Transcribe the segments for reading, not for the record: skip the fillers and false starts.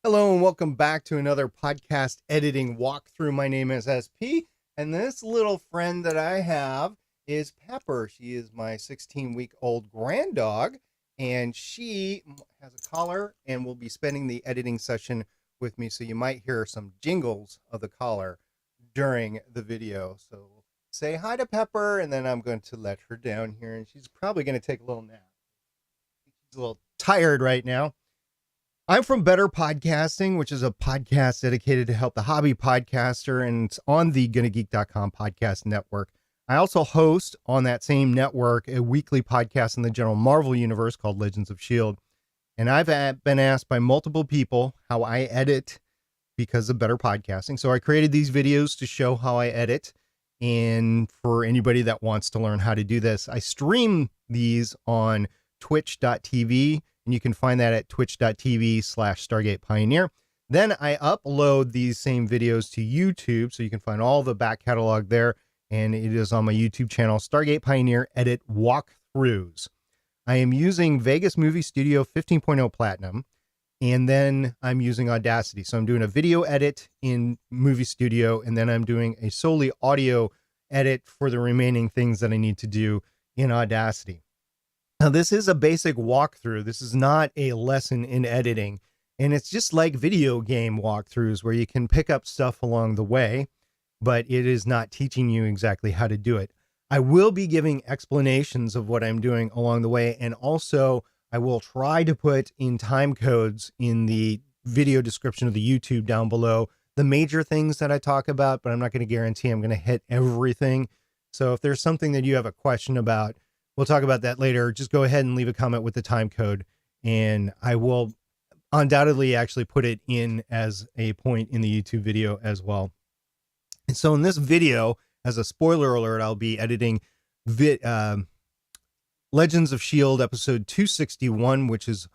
Hello and welcome back to another podcast editing walkthrough. My name is SP, and this little friend that I have is Pepper. She is my 16-week-old grand dog, and she has a collar and will be spending the editing session with me, so you might hear some jingles of the collar during the video. So say hi to Pepper, and then I'm going to let her down here, and she's probably going to take a little nap. She's a little tired right now. I'm from Better Podcasting, which is a podcast dedicated to help the hobby podcaster, and it's on the GonnaGeek.com podcast network. I also host on that same network a weekly podcast in the general Marvel universe called Legends of S.H.I.E.L.D. And I've been asked by multiple people how I edit because of Better Podcasting. So I created these videos to show how I edit. And for anybody that wants to learn how to do this, I stream these on twitch.tv. And you can find that at twitch.tv/Stargate Pioneer. Then I upload these same videos to YouTube, so you can find all the back catalog there. And it is on my YouTube channel, Stargate Pioneer Edit Walkthroughs. I am using Vegas Movie Studio 15.0 Platinum, and then I'm using Audacity. So I'm doing a video edit in Movie Studio, and then I'm doing a solely audio edit for the remaining things that I need to do in Audacity. Now, this is a basic walkthrough. This is not a lesson in editing. And it's just like video game walkthroughs where you can pick up stuff along the way, but it is not teaching you exactly how to do it. I will be giving explanations of what I'm doing along the way. And also, I will try to put in time codes in the video description of the YouTube down below the major things that I talk about, but I'm not going to guarantee I'm going to hit everything. So if there's something that you have a question about, we'll talk about that later. Just go ahead and leave a comment with the time code, and I will undoubtedly actually put it in as a point in the YouTube video as well. And so in this video, as a spoiler alert, I'll be editing Legends of S.H.I.E.L.D. episode 261, which is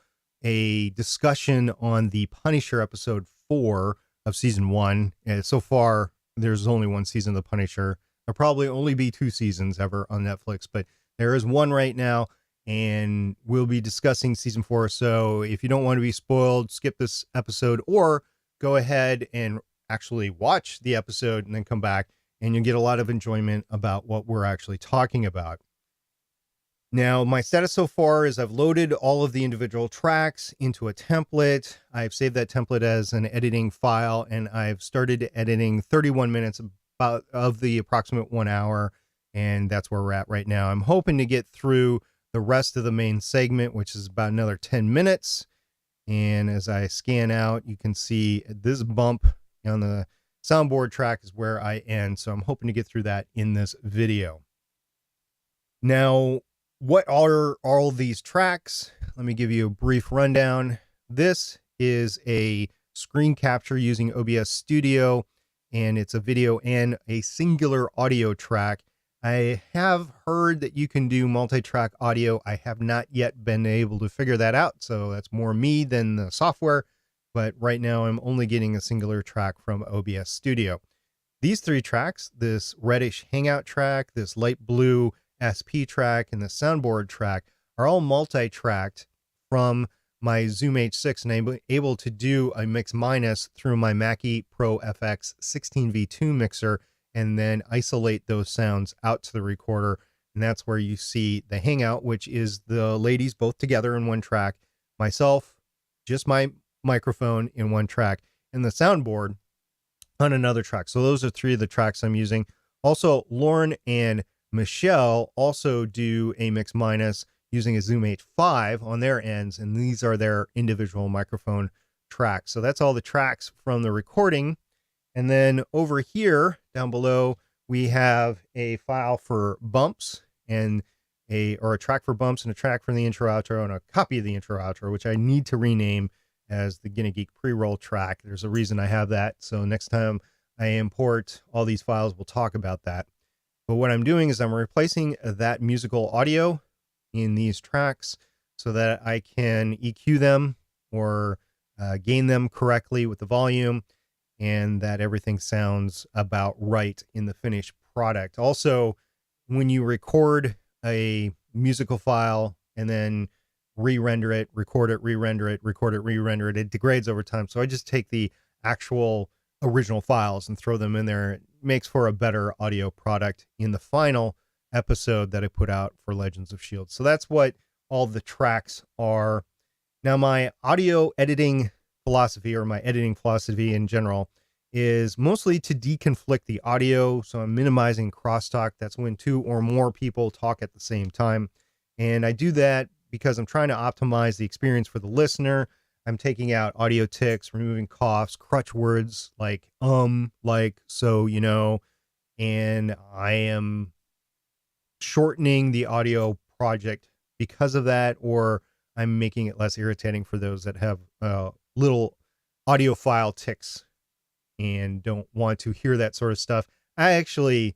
a discussion on the Punisher episode 4 of season 1. And so far, there's only one season of the Punisher. There'll probably only be 2 seasons ever on Netflix, but there is one right now, and we'll be discussing season 4. So if you don't want to be spoiled, skip this episode, or go ahead and actually watch the episode and then come back, and you'll get a lot of enjoyment about what we're actually talking about. Now, my status so far is I've loaded all of the individual tracks into a template. I've saved that template as an editing file, and I've started editing 31 minutes about of the approximate 1 hour. And that's where we're at right now. I'm hoping to get through the rest of the main segment, which is about another 10 minutes. And as I scan out, you can see this bump on the soundboard track is where I end. So I'm hoping to get through that in this video. Now, what are all these tracks? Let me give you a brief rundown. This is a screen capture using OBS Studio, and it's a video and a singular audio track. I have heard that you can do multi-track audio. I have not yet been able to figure that out, so that's more me than the software. But right now, I'm only getting a singular track from OBS Studio. These 3 tracks, this reddish hangout track, this light blue SP track, and the soundboard track, are all multi-tracked from my Zoom H6, and I'm able to do a mix minus through my Mackie Pro FX 16V2 mixer, and then isolate those sounds out to the recorder. And that's where you see the hangout, which is the ladies both together in one track, myself, just my microphone in one track, and the soundboard on another track. So those are 3 of the tracks I'm using. Also, Lauren and Michelle also do a mix minus using a Zoom H5 on their ends, and these are their individual microphone tracks. So that's all the tracks from the recording. And then over here down below, we have a file for bumps and a track for bumps and a track for the intro outro and a copy of the intro outro, which I need to rename as the Gonna Geek pre-roll track. There's a reason I have that. So next time I import all these files, we'll talk about that. But what I'm doing is I'm replacing that musical audio in these tracks so that I can EQ them or gain them correctly with the volume, and that everything sounds about right in the finished product. Also, when you record a musical file and then re-render it, record it, re-render it, record it, re-render it. It degrades over time. So I just take the actual original files and throw them in there. It makes for a better audio product in the final episode that I put out for Legends of S.H.I.E.L.D. So that's what all the tracks are. Now, my audio editing philosophy, or my editing philosophy in general, is mostly to deconflict the audio. So I'm minimizing crosstalk. That's when two or more people talk at the same time. And I do that because I'm trying to optimize the experience for the listener. I'm taking out audio ticks, removing coughs, crutch words like, like, so, and I am shortening the audio project because of that, or I'm making it less irritating for those that have little audiophile ticks and don't want to hear that sort of stuff. I actually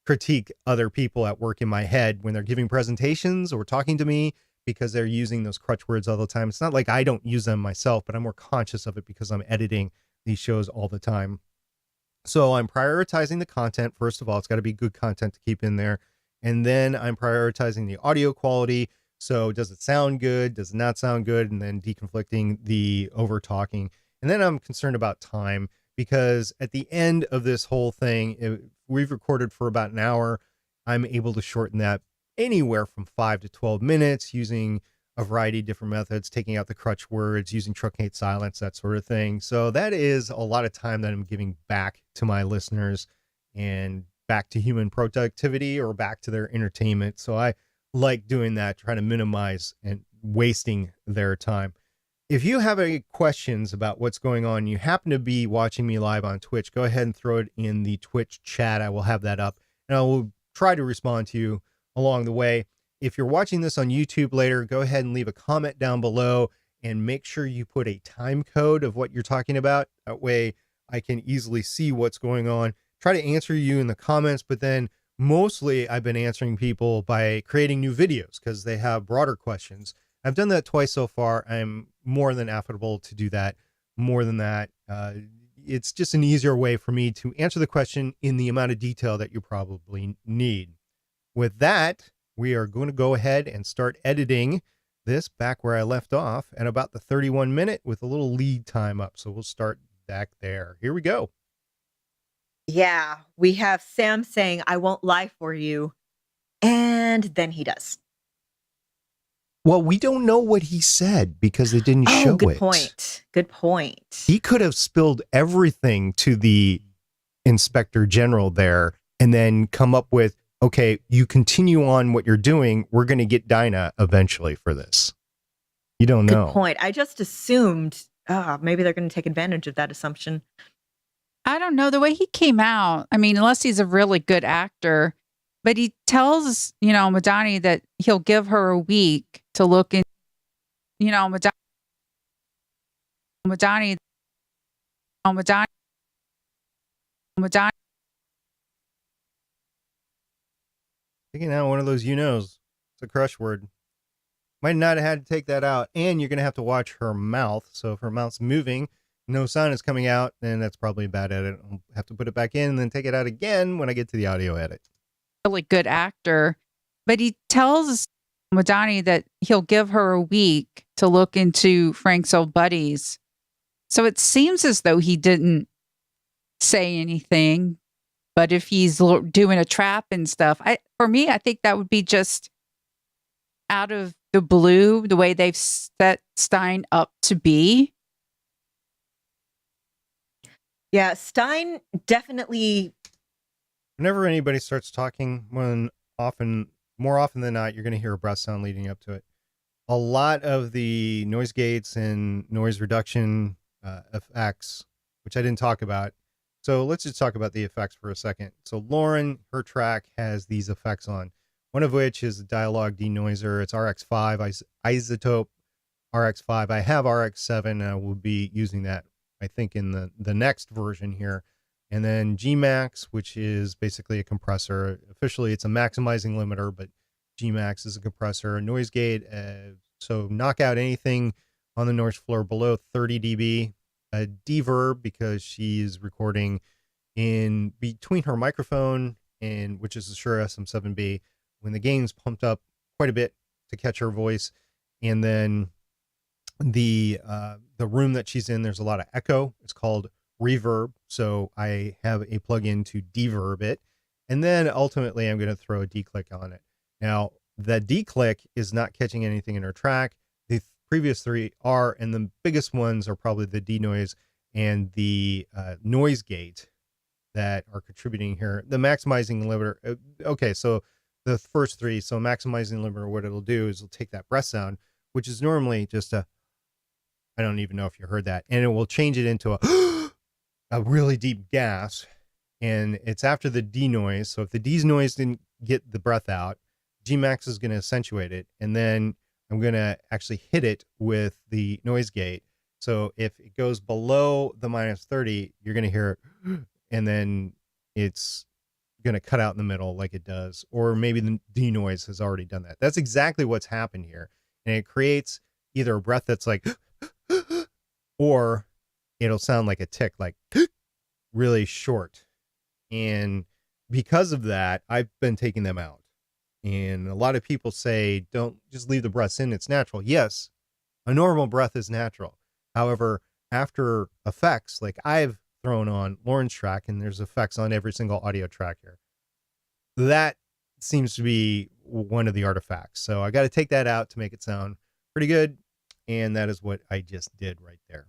critique other people at work in my head when they're giving presentations or talking to me because they're using those crutch words all the time. It's not like I don't use them myself, but I'm more conscious of it because I'm editing these shows all the time. So I'm prioritizing the content. First of all, it's got to be good content to keep in there. And then I'm prioritizing the audio quality. So does it sound good? Does it not sound good? And then deconflicting the over talking. And then I'm concerned about time, because at the end of this whole thing, we've recorded for about an hour. I'm able to shorten that anywhere from 5 to 12 minutes using a variety of different methods, taking out the crutch words, using truncate silence, that sort of thing. So that is a lot of time that I'm giving back to my listeners and back to human productivity or back to their entertainment. So I like doing that, trying to minimize and wasting their time. If you have any questions about what's going on, you happen to be watching me live on Twitch, go ahead and throw it in the Twitch chat. I will have that up and I will try to respond to you along the way. If you're watching this on YouTube later, go ahead and leave a comment down below and make sure you put a time code of what you're talking about. That way I can easily see what's going on. Try to answer you in the comments, but then mostly I've been answering people by creating new videos because they have broader questions. I've done that twice so far. I'm more than affable to do that. More than that, it's just an easier way for me to answer the question in the amount of detail that you probably need. With that, we are going to go ahead and start editing this back where I left off at about the 31 minute with a little lead time up. So we'll start back there. Here we go. Yeah, we have Sam saying, "I won't lie for you." And then he does. Well, we don't know what he said because they didn't show it. Good point. Good point. He could have spilled everything to the inspector general there and then come up with, okay, you continue on what you're doing. We're going to get Dinah eventually for this. You don't know. Good point. I just assumed, maybe they're going to take advantage of that assumption. I don't know. The way he came out, I mean, unless he's a really good actor, but he tells, Madani that he'll give her a week to look in, Madani, taking out one of those knows. It's a crush word. Might not have had to take that out. And you're going to have to watch her mouth. So if her mouth's moving, no sound is coming out, then that's probably a bad edit. I'll have to put it back in and then take it out again when I get to the audio edit. Really good actor, but he tells Madani that he'll give her a week to look into Frank's old buddies. So it seems as though he didn't say anything, but if he's doing a trap and stuff, for me, I think that would be just out of the blue, the way they've set Stein up to be. Yeah, Stein definitely. Whenever anybody starts talking, more often than not, you're going to hear a breath sound leading up to it. A lot of the noise gates and noise reduction effects, which I didn't talk about. So let's just talk about the effects for a second. So Lauren, her track has these effects on, one of which is a dialogue denoiser. It's RX5, isotope RX5. I have RX7 and I will be using that, I think, in the next version here. And then Gmax, which is basically a compressor. Officially, it's a maximizing limiter, but Gmax is a compressor. A noise gate, so knock out anything on the noise floor below 30 dB. A deverb, because she's recording in between her microphone, which is a Shure SM7B, when the gain's pumped up quite a bit to catch her voice. And then the room that she's in, there's a lot of echo. It's called reverb. So I have a plugin to deverb it. And then ultimately I'm going to throw a declick on it. Now, the declick is not catching anything in her track. The previous three are, and the biggest ones are probably the denoise and the noise gate that are contributing here. The maximizing limiter. Okay, so the first three. So maximizing limiter, what it'll do is it'll take that breath sound, which is normally just a, I don't even know if you heard that, and it will change it into a really deep gas. And it's after the denoise. So if the denoise didn't get the breath out, Gmax is going to accentuate it. And then I'm going to actually hit it with the noise gate. So if it goes below the minus 30, you're going to hear it, and then it's going to cut out in the middle like it does. Or maybe the denoise has already done that. That's exactly what's happened here. And it creates either a breath that's like, or it'll sound like a tick, like really short. And because of that, I've been taking them out. And a lot of people say, don't just leave the breaths in. It's natural. Yes, a normal breath is natural. However, after effects, like I've thrown on Lauren's track, and there's effects on every single audio track here, that seems to be one of the artifacts. So I got to take that out to make it sound pretty good. And that is what I just did right there.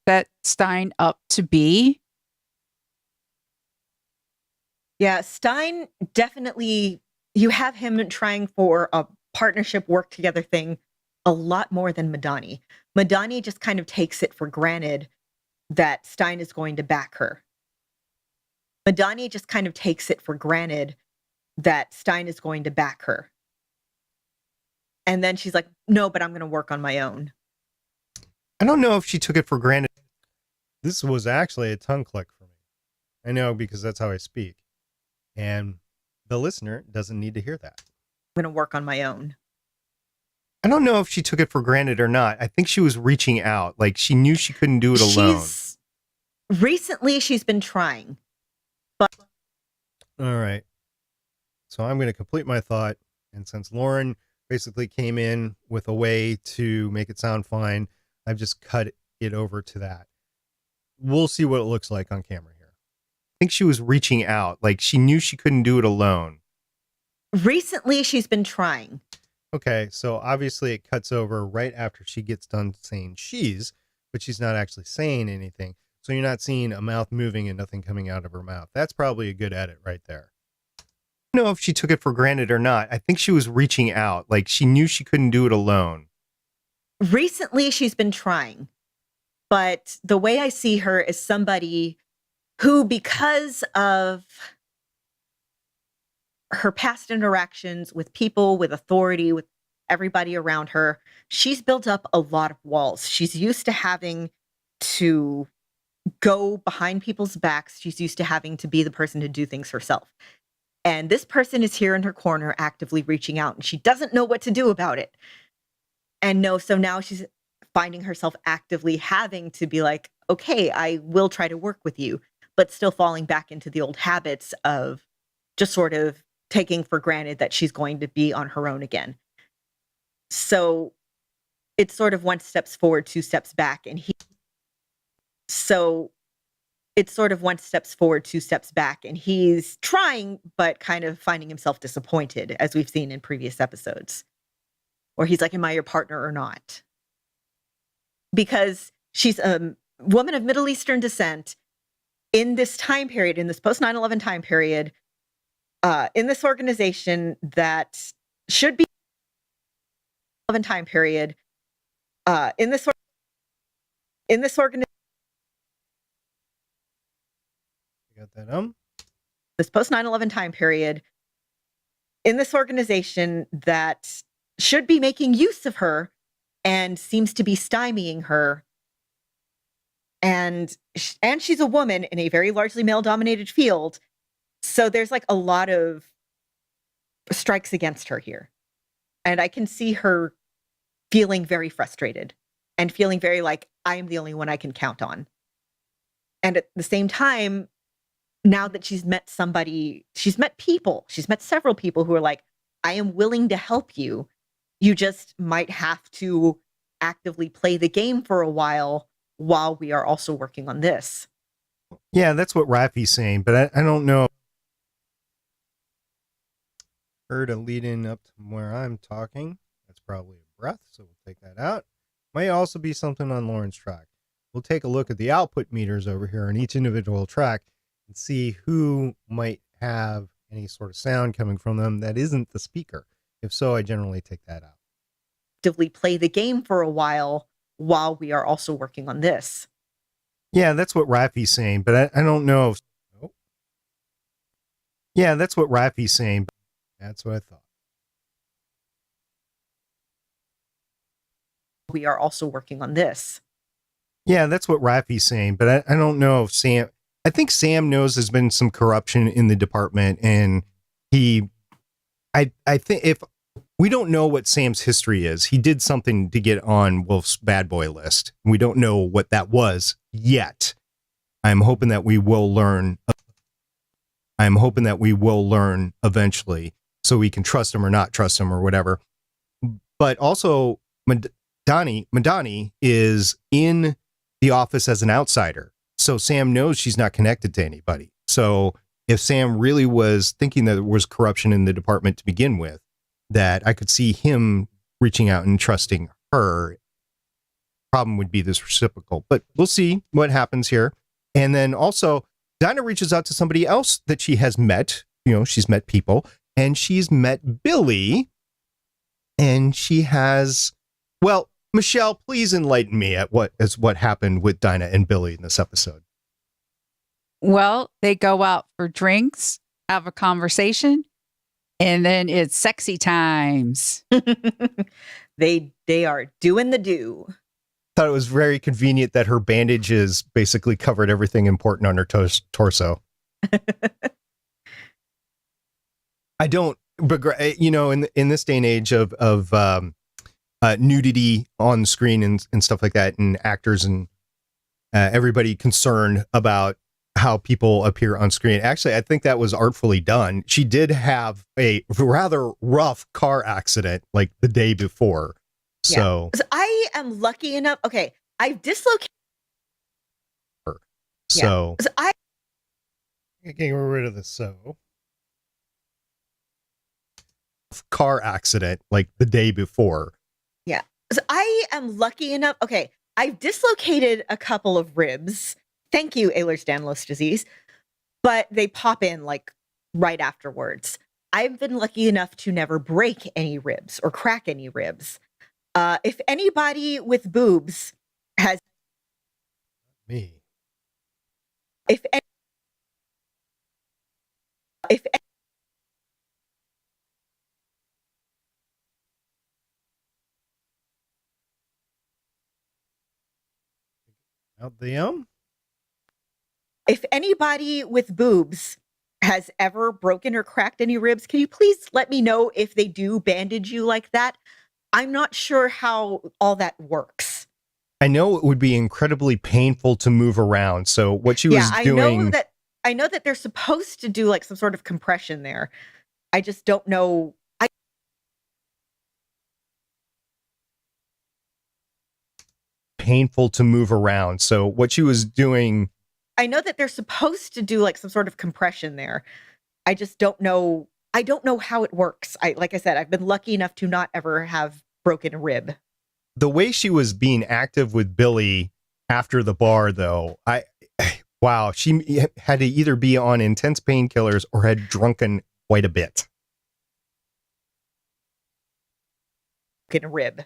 Set Stein up to be. Yeah, Stein definitely, you have him trying for a partnership work together thing a lot more than Madani. Madani just kind of takes it for granted that Stein is going to back her. Madani just kind of takes it for granted that Stein is going to back her. And then she's like, no, but I'm going to work on my own. I don't know if she took it for granted. This was actually a tongue click for me. I know, because that's how I speak. And the listener doesn't need to hear that. I'm going to work on my own. I don't know if she took it for granted or not. I think she was reaching out. Like she knew she couldn't do it alone. Recently, she's been trying. But all right. So I'm going to complete my thought. And since Lauren basically came in with a way to make it sound fine, I've just cut it over to that. We'll see what it looks like on camera here. I think she was reaching out. Like she knew she couldn't do it alone. Recently, she's been trying. Okay, so obviously it cuts over right after she gets done saying she's, but she's not actually saying anything. So you're not seeing a mouth moving and nothing coming out of her mouth. That's probably a good edit right there. I don't know if she took it for granted or not. I think she was reaching out. Like she knew she couldn't do it alone. Recently, she's been trying. But the way I see her is somebody who, because of her past interactions with people, with authority, with everybody around her, she's built up a lot of walls. She's used to having to go behind people's backs. She's used to having to be the person to do things herself. And this person is here in her corner actively reaching out, and she doesn't know what to do about it. So now she's finding herself actively having to be like, okay, I will try to work with you, but still falling back into the old habits of just sort of taking for granted that she's going to be on her own again. So it's sort of 1 step forward, 2 steps back, and he's trying, but kind of finding himself disappointed, as we've seen in previous episodes. Or he's like, am I your partner or not? Because she's a woman of Middle Eastern descent in this time period, in this post 9/11 time period, in this organization that should be time period, in this organization. Got that? This post 9/11 time period, in this organization that should be making use of her and seems to be stymieing her. And she's a woman in a very largely male-dominated field. So there's like a lot of strikes against her here. And I can see her feeling very frustrated and feeling very like, I am the only one I can count on. And at the same time, now that she's met several people who are like, I am willing to help you. You just might have to actively play the game for a while we are also working on this. Yeah, that's what Rafi's saying, but I don't know. Heard a lead in up to where I'm talking. That's probably a breath, so we'll take that out. Might also be something on Lauren's track. We'll take a look at the output meters over here on each individual track and see who might have any sort of sound coming from them that isn't the speaker. If so, I generally take that out. Actively play the game for a while we are also working on this. Yeah, that's what Rafi's saying, but I don't know if... Oh. Yeah, that's what Rafi's saying. That's what I thought. We are also working on this. Yeah, that's what Rafi's saying, but I don't know if Sam... I think Sam knows there's been some corruption in the department, and I think if... We don't know what Sam's history is. He did something to get on Wolf's bad boy list. We don't know what that was yet. I'm hoping that we will learn. I'm hoping that we will learn eventually, so we can trust him or not trust him or whatever. But also, Madani is in the office as an outsider, so Sam knows she's not connected to anybody. So if Sam really was thinking that there was corruption in the department to begin with, that I could see him reaching out and trusting her. Problem would be this reciprocal, but we'll see what happens here. And then also, Dinah reaches out to somebody else that she has met. You know, she's met people, and she's met Billy. And she has, well, Michelle, please enlighten me at what happened with Dinah and Billy in this episode. Well, they go out for drinks, have a conversation, and then it's sexy times. They are doing the do. Thought it was very convenient that her bandages basically covered everything important on her torso. I don't, you know, in this day and age of nudity on screen and stuff like that, and actors and everybody concerned about how people appear on screen. Actually, I think that was artfully done. She did have a rather rough car accident like the day before. So I am lucky enough. Okay, I've dislocated. So I get rid of this. So car accident like the day before. Yeah, so I am lucky enough. Okay, I've dislocated a couple of ribs. Thank you, Ehlers-Danlos disease. But they pop in like right afterwards. I've been lucky enough to never break any ribs or crack any ribs. If anybody with boobs has me, if out the If anybody with boobs has ever broken or cracked any ribs, can you please let me know if they do bandage you like that? I'm not sure how all that works. I know it would be incredibly painful to move around. So what she was doing... I know that they're supposed to do like some sort of compression there. I just don't know. Painful to move around. So what she was doing... I know that they're supposed to do like some sort of compression there. I just don't know. I don't know how it works. Like I said, I've been lucky enough to not ever have broken a rib. The way she was being active with Billy after the bar, though, wow, she had to either be on intense painkillers or had drunken quite a bit. Broken a rib.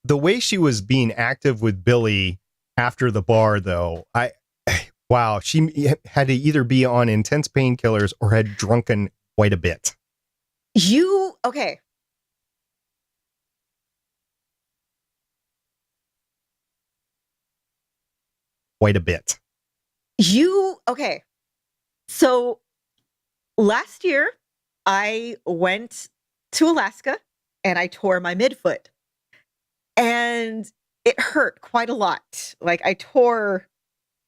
The way she was being active with Billy after the bar, though, wow, she had to either be on intense painkillers or had drunken quite a bit. Okay. Quite a bit. Okay. So last year I went to Alaska and I tore my midfoot. And it hurt quite a lot. Like I tore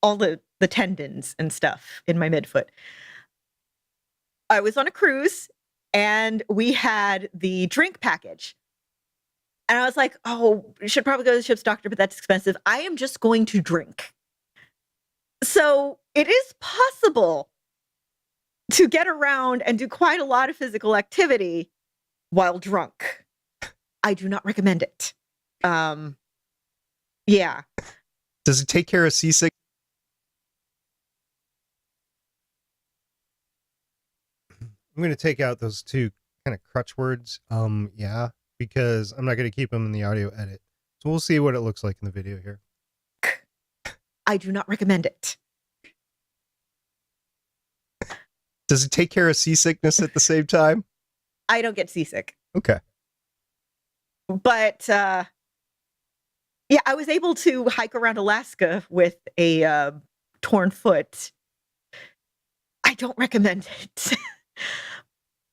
all the tendons and stuff in my midfoot. I was on a cruise and we had the drink package. And I was like, oh, you should probably go to the ship's doctor, but that's expensive. I am just going to drink. So it is possible to get around and do quite a lot of physical activity while drunk. I do not recommend it. Yeah. Does it take care of seasick? I'm going to take out those two kind of crutch words. Yeah, because I'm not going to keep them in the audio edit. So we'll see what it looks like in the video here. I do not recommend it. Does it take care of seasickness at the same time? I don't get seasick. Okay. But yeah, I was able to hike around Alaska with a torn foot. I don't recommend it.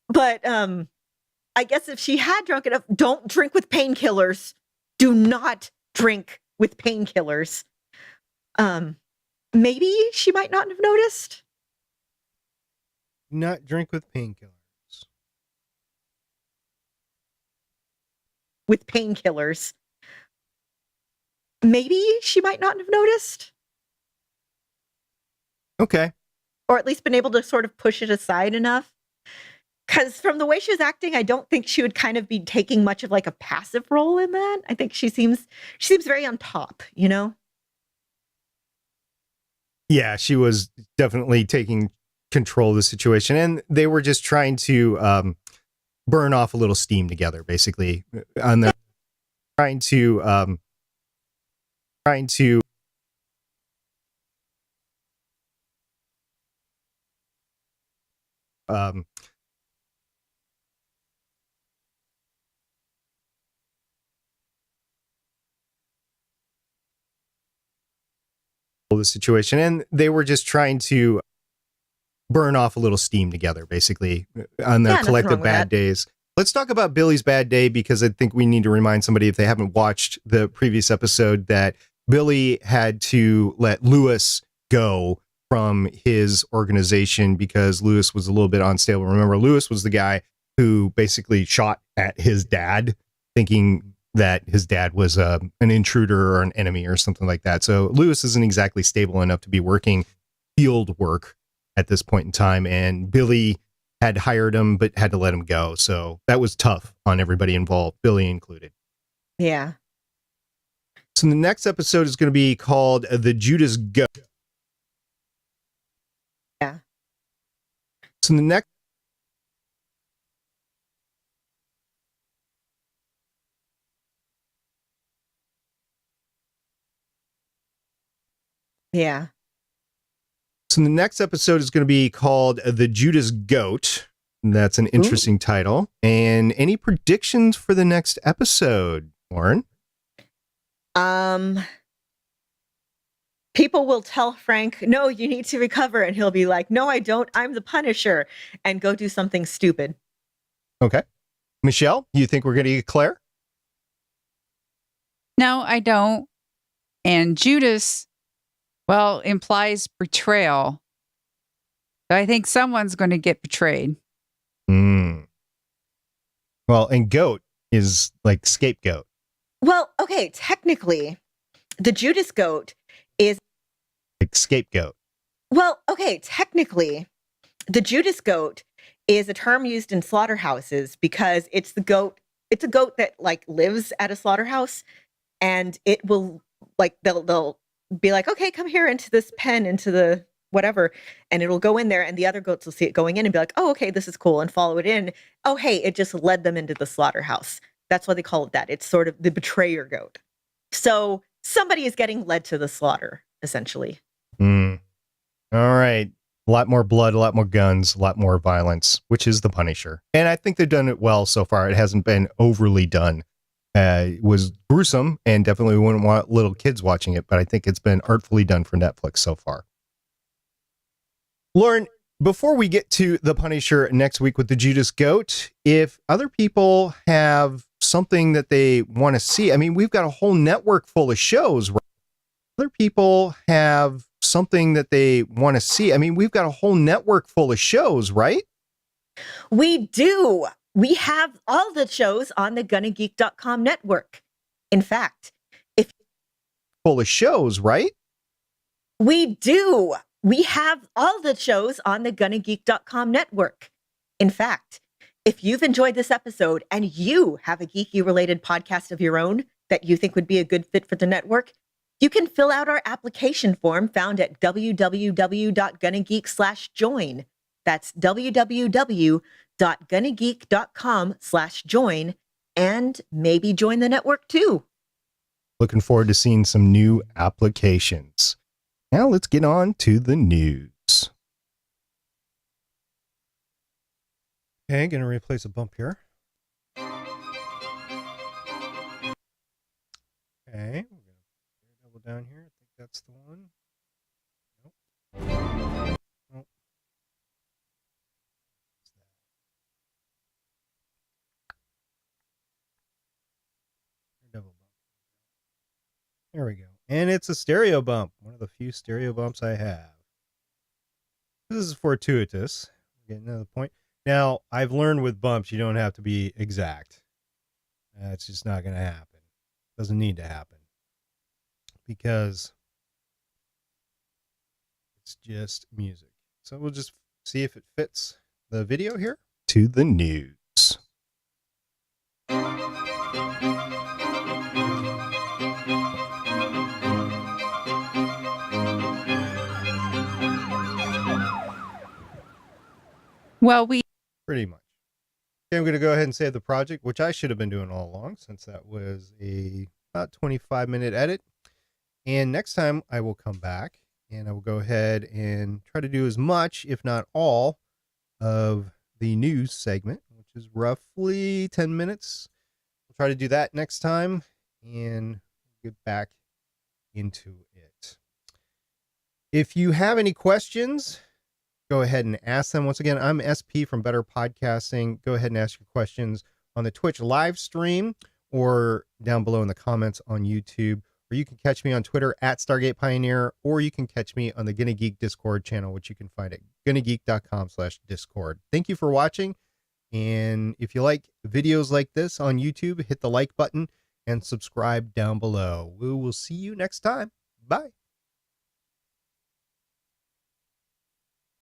But I guess if she had drunk enough, don't drink with painkillers. Do not drink with painkillers. Maybe she might not have noticed. Not drink with painkillers. With painkillers. Maybe she might not have noticed. Okay. Or at least been able to sort of push it aside enough. Because from the way she was acting, I don't think she would kind of be taking much of like a passive role in that. I think she seems very on top, you know? Yeah, she was definitely taking control of the situation, and they were just trying to burn off a little steam together, basically. On the trying to the situation, and they were just trying to burn off a little steam together, basically, on their collective bad days. Let's talk about Billy's bad day, because I think we need to remind somebody, if they haven't watched the previous episode, that Billy had to let Lewis go from his organization because Lewis was a little bit unstable. Remember, Lewis was the guy who basically shot at his dad, thinking that his dad was an intruder or an enemy or something like that. So Lewis isn't exactly stable enough to be working field work at this point in time, and Billy had hired him but had to let him go. So that was tough on everybody involved, Billy included. Yeah. So the next episode is going to be called The Judas Goat. Yeah. So the next Yeah. So the next episode is going to be called The Judas Goat. That's an interesting title. And any predictions for the next episode, Lauren? People will tell Frank, no, you need to recover. And he'll be like, no, I don't. I'm the Punisher. And go do something stupid. Okay. Michelle, you think we're going to get Claire? No, I don't. And Judas, well, implies betrayal. So I think someone's going to get betrayed. Well, and goat is like scapegoat. Well, okay, technically, the Judas goat is like scapegoat. Well, okay, technically, the Judas goat is a term used in slaughterhouses because it's a goat that like lives at a slaughterhouse, and it will like they'll be like, okay, come here into this pen, into the whatever, and it'll go in there, and the other goats will see it going in and be like, oh, okay, this is cool, and follow it in. Oh, hey, it just led them into the slaughterhouse. That's why they call it that. It's sort of the betrayer goat. So somebody is getting led to the slaughter, essentially. All right. A lot more blood, a lot more guns, a lot more violence, which is the Punisher. And I think they've done it well so far. It hasn't been overly done. It was gruesome, and definitely wouldn't want little kids watching it, but I think it's been artfully done for Netflix so far. Lauren, before we get to the Punisher next week with the Judas Goat, if other people have something that they want to see, I mean, we've got a whole network full of shows, right? Other people have something that they want to see. I mean, we've got a whole network full of shows, right? We do. We have all the shows on the GonnaGeek.com network. In fact, if Full of shows, right? we do, we have all the shows on the GonnaGeek.com network. In fact, if you've enjoyed this episode and you have a geeky related podcast of your own that you think would be a good fit for the network, you can fill out our application form found at www.gonnageek/join. That's www.gonnageek.com/join, and maybe join the network too. Looking forward to seeing some new applications. Now let's get on to the news. Okay, going to replace a bump here. Okay, we're going to double down here. I think that's the one. Nope. Nope. Double bump. There we go. And it's a stereo bump. One of the few stereo bumps I have. This is fortuitous. We're getting to the point. Now, I've learned with bumps, you don't have to be exact. It's just not going to happen. Doesn't need to happen. Because it's just music. So we'll just see if it fits the video here. To the news. Well, Pretty much. Okay, I'm going to go ahead and save the project, which I should have been doing all along since that was a about 25-minute edit. And next time I will come back and I will go ahead and try to do as much, if not all, of the news segment, which is roughly 10 minutes. We'll try to do that next time and get back into it. If you have any questions, go ahead and ask them. Once again, I'm SP from Better Podcasting. Go ahead and ask your questions on the Twitch live stream or down below in the comments on YouTube. Or you can catch me on Twitter at Stargate Pioneer, or you can catch me on the Gonna Geek Discord channel, which you can find at gonnageek.com/discord. Thank you for watching. And if you like videos like this on YouTube, hit the like button and subscribe down below. We will see you next time. Bye.